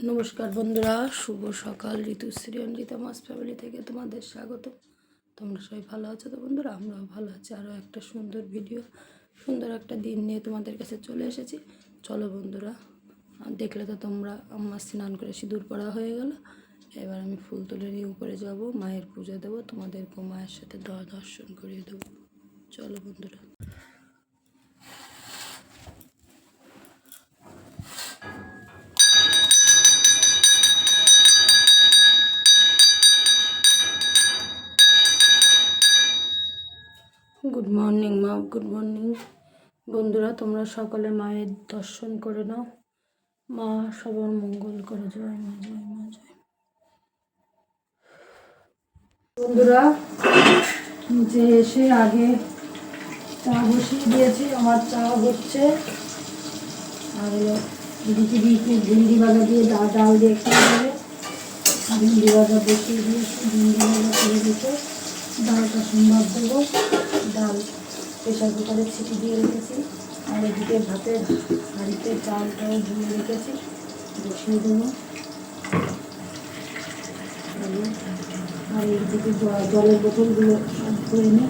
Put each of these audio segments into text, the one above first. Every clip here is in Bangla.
নমস্কার বন্ধুরা, শুভ সকাল। ঋতুশ্রী অঞ্জিতা মাস ফ্যামিলি থেকে তোমাদের স্বাগত। তোমরা সবাই ভালো আছো তো বন্ধুরা? আমরাও ভালো আছি। আরও একটা সুন্দর ভিডিও, সুন্দর একটা দিন নিয়ে তোমাদের কাছে চলে এসেছি। চলো বন্ধুরা, দেখলে তো তোমরা আমার স্নান করে সিঁদুর পরা হয়ে গেল। এবার আমি ফুল তুলে নিয়ে উপরে যাব, মায়ের পুজো দেবো, তোমাদেরকেও মায়ের সাথে দর্শন করিয়ে দেবো। চলো বন্ধুরা। গুড মর্নিং মা, গুড মর্নিং বন্ধুরা। তোমরা সকলে মায়ের দর্শন করে নাও। মা সবার মঙ্গল করে। জয় মা, জয় মা, জয়। বন্ধুরা, যে এসে আগে চা বসিয়ে দিয়েছি, আমার চা হচ্ছে। আর দিদি ভিন্ডি ভাজা দিয়ে ডাল দিয়ে খেয়ে নেবে। ভিন্ডি ভাজা বসিয়ে দিয়েছি, ভিন্ডি ভাজা করে দিতে ডালটা সম্ভব দেবো। ডাল প্রেশার কুকারে ছিটি দিয়ে রেখেছি। আর এদিকে ভাতের হাঁড়িতে চালটাও ধুয়ে রেখেছি, বসিয়ে দেবো। আর এইদিকে জলের বোতলগুলো সব ধুয়ে নিই।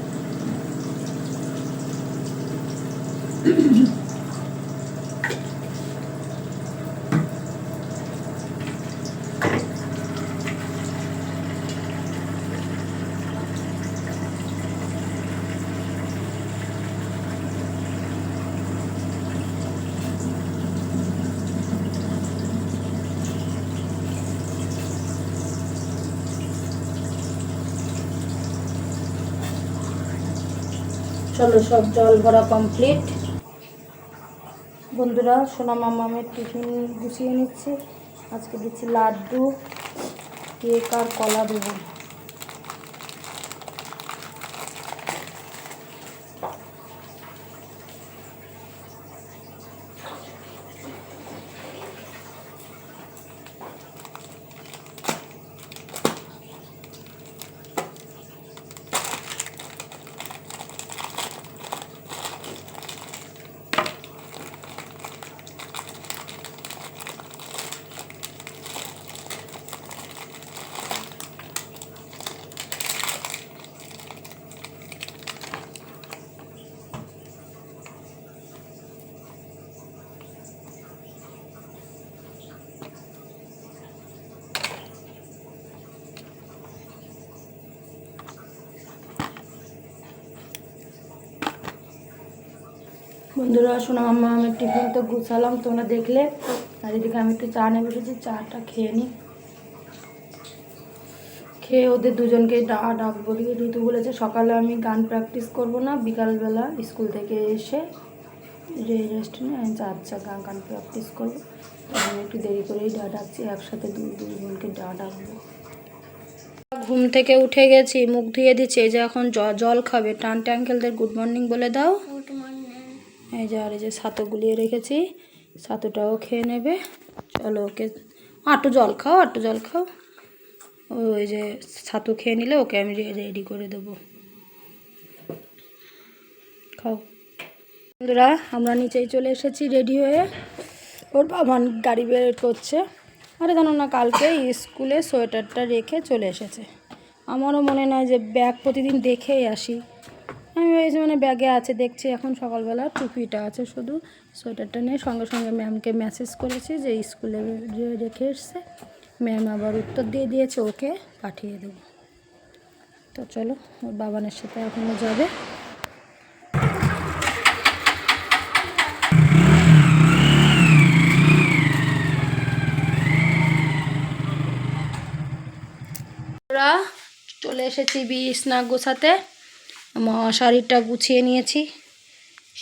চলো, সব জল ভরা কমপ্লিট। বন্ধুরা, সোনা মামামের টিফিন গুছিয়ে নিচ্ছি। আজকে দিচ্ছি লাড্ডু, কেক আর কলা দেবো। বন্ধুরা, সোনা মামা আমি টিফিন তো গুছালাম, তোমরা দেখলে। আর এদিকে আমি একটু চা নিয়ে বসেছি, চাটা খেয়ে নিই। খেয়ে ওদের দুজনকেই ডাকবো। ঋতু বলেছে সকালে আমি গান প্র্যাকটিস করব না, বিকালবেলা স্কুল থেকে এসে রেস্ট নিয়ে আমি আচ্ছা গান প্র্যাকটিস করবো। আমি একটু দেরি করেই ডাকছি, একসাথে দুজনকে ডাকবো। ঘুম থেকে উঠে গেছি, মুখ ধুয়ে দিচ্ছি। এই যে এখন জল খাবে। টানটে আঙ্কেলদের গুড মর্নিং বলে দাও। এই যে, আর এই যে ছাতু গুলিয়ে রেখেছি, ছাতুটাও খেয়ে নেবে। চলো, ওকে একটু জল খাও, একটু জল খাও। ওই যে ছাতু খেয়ে নিলে ওকে আমি রেডি করে দেবো। খাও। বন্ধুরা, আমরা নিচেই চলে এসেছি রেডি হয়ে। ওর বাবা গাড়ি বের করছে। আরে জানো না, কালকে স্কুলে সোয়েটারটা রেখে চলে এসেছে। আমারও মনে নয় যে ব্যাগ প্রতিদিন দেখেই আসি। আমি ভেবেছি মানে ব্যাগে আছে, দেখছি এখন সকালবেলা টুপিটা আছে, শুধু সোয়েটারটা নিয়ে সঙ্গে সঙ্গে ম্যামকে মেসেজ করেছি যে স্কুলে রেখে এসছে। ম্যাম আবার উত্তর দিয়ে দিয়েছে, ওকে পাঠিয়ে দেবো। তো চলো, ওর বাবানের সাথে এখনও যাবে। চলে এসেছি বিছনা গোছাতে। মশারিটা গুছিয়ে নিয়েছি।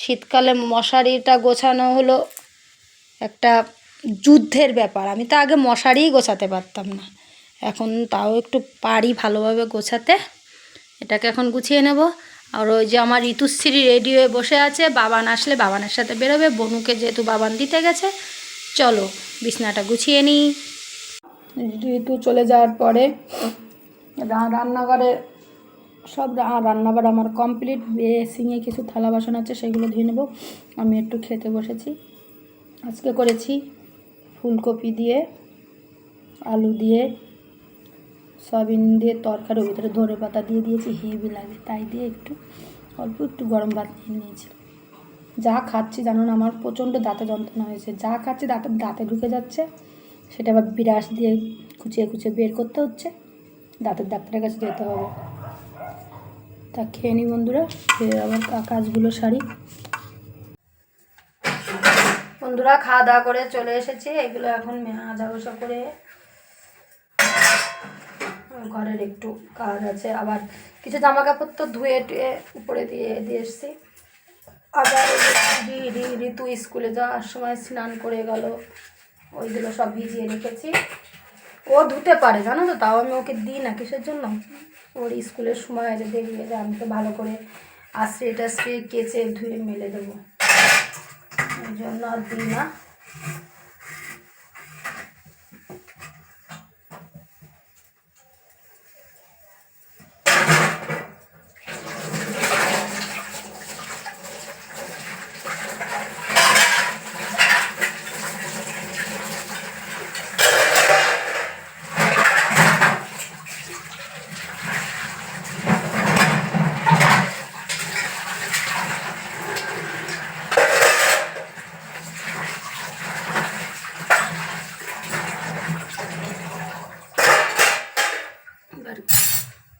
শীতকালে মশারিটা গোছানো হলো একটা যুদ্ধের ব্যাপার। আমি তো আগে মশারিই গোছাতে পারতাম না, এখন তাও একটু পারি ভালোভাবে গোছাতে। এটাকে এখন গুছিয়ে নেব। আর ওই যে আমার ঋতুশ্রী রেডি হয়ে বসে আছে, বাবান আসলে বাবানের সাথে বেরোবে। বনুকে যেহেতু বাবান দিতে গেছে, চলো বিছনাটা গুছিয়ে নিই। ঋতু চলে যাওয়ার পরে রান্নাঘরে সব রান্নাবার আমার কমপ্লিট। বেসিংয়ে কিছু থালা বাসন আছে, সেগুলো ধুয়ে নেব। আমি একটু খেতে বসেছি। আজকে করেছি ফুলকপি দিয়ে আলু দিয়ে সয়াবিন দিয়ে তরকারি, ওর ভিতরে ধনে পাতা দিয়ে দিয়েছি, হেভি লাগে, তাই দিয়ে অল্প একটু গরম ভাত নিয়ে নিয়েছি। যা খাচ্ছি জানো না, আমার প্রচণ্ড দাঁতে যন্ত্রণা হয়েছে, যা খাচ্ছি দাঁতে ঢুকে যাচ্ছে, সেটা আবার বিরাস দিয়ে খুঁচিয়ে বের করতে হচ্ছে, দাঁতের ডাক্তারের কাছে যেতে হবে। তা খেয়ে নি বন্ধুরা, খেয়ে আবার কাজগুলো সারি। বন্ধুরা খাওয়া দাওয়া করে চলে এসেছি, এগুলো এখন মাজা ঘষা করে, ঘরের একটু কাজ আছে, আবার কিছু জামা কাপড় তো ধুয়ে টুয়ে উপরে দিয়ে এসেছি। আবার ঋতু স্কুলে যাওয়ার সময় স্নান করে গেল, ওইগুলো সব ভিজিয়ে রেখেছি। ও ধুতে পারে জানো তো, তাও আমি ওকে দিই না, কিসের জন্য, ওর স্কুলের সময় আছে, দেরি হয়ে যায়, আমি তো ভালো করে আশ্রে টাশ্রে কেচে ধুয়ে মেলে দেবো, ওই জন্য আর দিই না।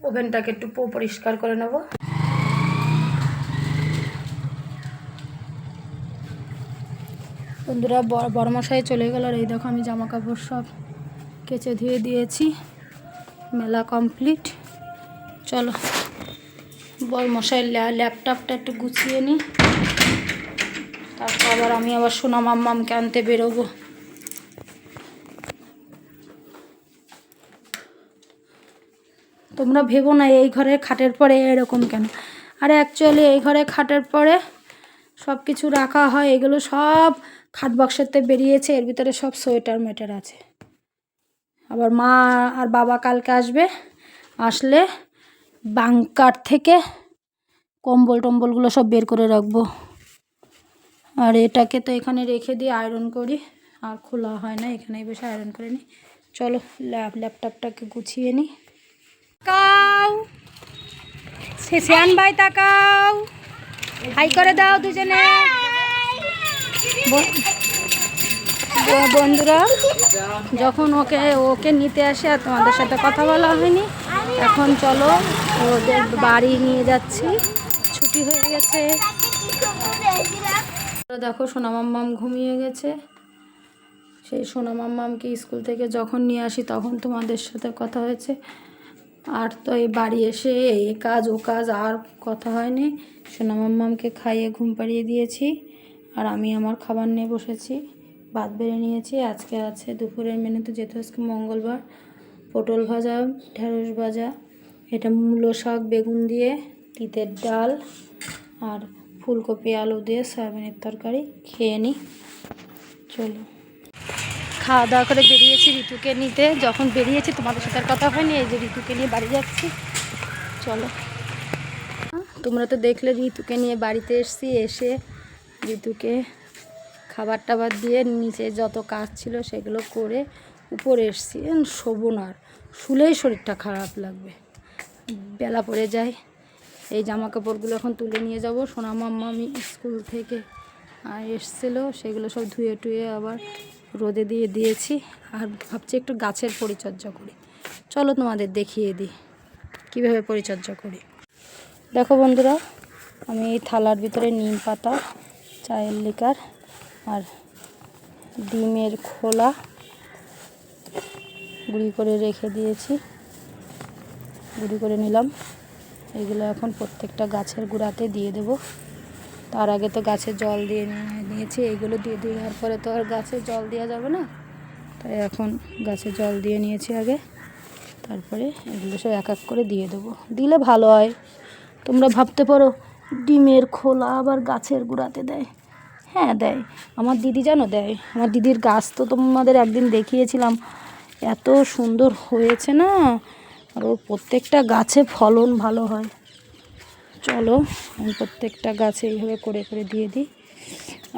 ওভেনটাকে একটু পরিষ্কার করে নেব। বন্ধুরা বড়মশাই চলে গেল, আর এই দেখো আমি জামা কাপড় সব কেচে ধুয়ে দিয়েছি, মেলা কমপ্লিট। চলো বড়মশাইয়ের ল্যাপটপটা একটু গুছিয়ে নিই, তারপর আমি আবার সোনা মাম্মামকে আনতে বেরোবো। তোমরা ভেবো না এই ঘরে খাটের পরে এরকম কেন, আরে অ্যাকচুয়ালি এই ঘরে খাটের পরে সব কিছু রাখা হয়, এগুলো সব খাট বক্সেতে বেরিয়েছে, এর ভিতরে সব সোয়েটার মেটার আছে। আবার মা আর বাবা কালকে আসলে বাংকার থেকে কম্বলগুলো সব বের করে রাখবো। আর এটাকে তো এখানে রেখে দিয়ে আয়রন করি, আর খোলা হয় না, এখানেই বসে আয়রন করে নিই। চলো ল্যাপটপটাকে গুছিয়ে নিই। তাকাও শেষান ভাই, তাকাও, হাই করে দাও দুজনে। বন্ধুরা যখন ওকে নিতে আসে আর তোমাদের সাথে কথা বলা হয়নি, এখন চলো ওদের বাড়ি নিয়ে যাচ্ছি, ছুটি হয়ে গেছে। দেখো সোনা মাম্মাম ঘুমিয়ে গেছে, সেই সোনা মাম্মামকে স্কুল থেকে যখন নিয়ে আসি তখন তোমাদের সাথে কথা হয়েছে, আর তো এই বাড়ি এসে এই কাজ ও কাজ আর কথা হয়নি। সোনা মাম্মামকে খাইয়ে ঘুম পাড়িয়ে দিয়েছি, আর আমি আমার খাবার নিয়ে বসেছি, ভাত বেড়ে নিয়েছি। আজকে আছে দুপুরের মেনুতে, যেহেতু আজকে মঙ্গলবার, পটল ভাজা, ঢেঁড়স ভাজা, এটা মূলো শাক বেগুন দিয়ে, তিতের ডাল, আর ফুলকপি আলু দিয়ে সয়াবিনের তরকারি। খেয়ে নিই, চলো। খাওয়া দাওয়া করে বেরিয়েছি ঋতুকে নিতে, যখন বেরিয়েছি তোমাদের সাথে কথা হয়নি, এই যে ঋতুকে নিয়ে বাড়ি যাচ্ছি, চলো। তোমরা তো দেখলে ঋতুকে নিয়ে বাড়িতে এসে ঋতুকে খাবার টাবার দিয়ে নিচে যত কাজ ছিল সেগুলো করে উপরে এসছি, শোবো না, আর শুলেই শরীরটা খারাপ লাগবে, বেলা পড়ে যায়। এই জামা কাপড়গুলো এখন তুলে নিয়ে যাব, সোনা মাম্মা আমি স্কুল থেকে এসছিলো, সেগুলো সব ধুয়ে টুয়ে আবার রোদে দিয়ে দিয়েছি, আর ভাবছি একটু গাছের পরিচর্যা করি। চলো তোমাদের দেখিয়ে দিই কীভাবে পরিচর্যা করি। দেখো বন্ধুরা, আমি এই থালার ভিতরে নিম পাতা, চায়ের লিকার আর ডিমের খোলা গুঁড়ি করে রেখে দিয়েছি, গুঁড়ি করে নিলাম। এগুলো এখন প্রত্যেকটা গাছের গোড়াতে দিয়ে দেব। তার আগে তো গাছে জল দিয়ে নিয়েছি, এইগুলো দিয়ে দেওয়ার পরে তো আর গাছে জল দেওয়া যাবে না, তাই এখন গাছে জল দিয়ে নিয়েছি আগে, তারপরে এগুলো সব এক এক করে দিয়ে দেবো, দিলে ভালো হয়। তোমরা ভাবতে পারো ডিমের খোলা আবার গাছের গোড়াতে দেয়, হ্যাঁ দেয়, আমার দিদি জানো দেয়। আমার দিদির গাছ তো তোমাদের একদিন দেখিয়েছিলাম, এত সুন্দর হয়েছে না, আর ওর প্রত্যেকটা গাছে ফলন ভালো হয়। চলো আমি প্রত্যেকটা গাছে এইভাবে করে করে দিয়ে দিই,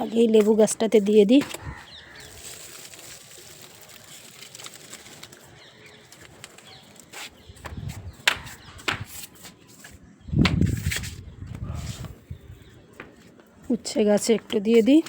আগে এই লেবু গাছটাতে দিয়ে দিই। পেঁপে গাছে একটু দিয়ে দিই।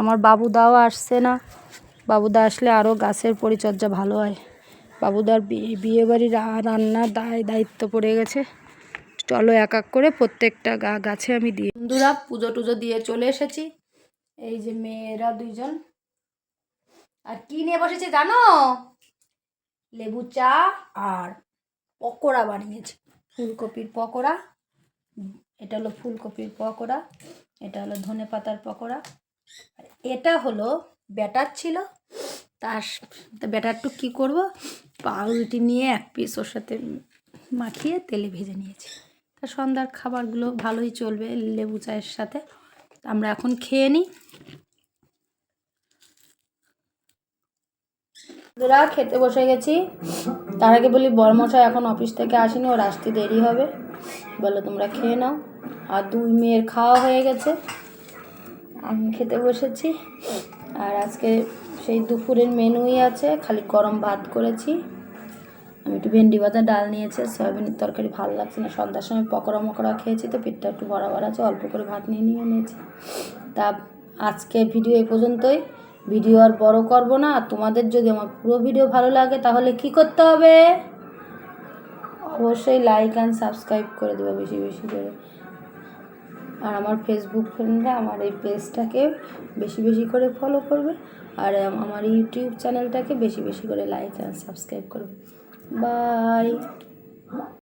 আমার বাবুদাও আসছে না, বাবুদা আসলে আরও গাছের পরিচর্যা ভালো হয়। বাবুদার বিয়েবাড়ির রান্নার দায়িত্ব পড়ে গেছে। চলো এক এক করে প্রত্যেকটা গাছে আমি দিই। বন্ধুরা পুজো টুজো দিয়ে চলে এসেছি। এই যে মেয়েরা দুইজন, আর কি নিয়ে বসেছে জানো? লেবু চা আর পকোড়া বানিয়েছে, ফুলকপির পকোড়া। এটা হলো ফুলকপির পকোড়া, এটা হলো ধনেপাতার পকোড়া, আর এটা হলো ব্যাটার ছিল। তার ব্যাটারটু কী করব, পাউরুটি নিয়ে এক পিস ওর সাথে মাখিয়ে তেলে ভেজে নিয়েছি। তা সন্ধ্যার খাবারগুলো ভালোই চলবে লেবু চায়ের সাথে। আমরা এখন খেয়ে নিই। বন্ধুরা খেতে বসে গেছি। তার আগে বলি বড়মশাই এখন অফিস থেকে আসেনি, ওর আসতে দেরি হবে, বলো তোমরা খেয়ে নাও। আর দুই মেয়ের খাওয়া হয়ে গেছে, আমি খেতে বসেছি। আর আজকে সেই দুপুরের মেনুই আছে, খালি গরম ভাত করেছি। আমি একটু ভেন্ডি ভাজা ডাল নিয়েছি, সয়াবিনের তরকারি ভালো লাগছে না, সন্ধ্যার সময় পকোড়া মকোড়া খেয়েছি তো পেটটা একটু বরাবর আছে, অল্প করে ভাত নিয়েছি। তা আজকে ভিডিও এই পর্যন্তই। ভিডিও আর বড় করব না। আর তোমাদের যদি আমার পুরো ভিডিও ভালো লাগে তাহলে কি করতে হবে? অবশ্যই লাইক অ্যান্ড সাবস্ক্রাইব করে দেবে বেশি বেশি করে। আর আমার ফেসবুক ফ্রেন্ডরা আমার এই পেজটাকে বেশি বেশি করে ফলো করবে, আর আমার ইউটিউব চ্যানেলটাকে বেশি বেশি করে লাইক অ্যান্ড সাবস্ক্রাইব করবে। বাই।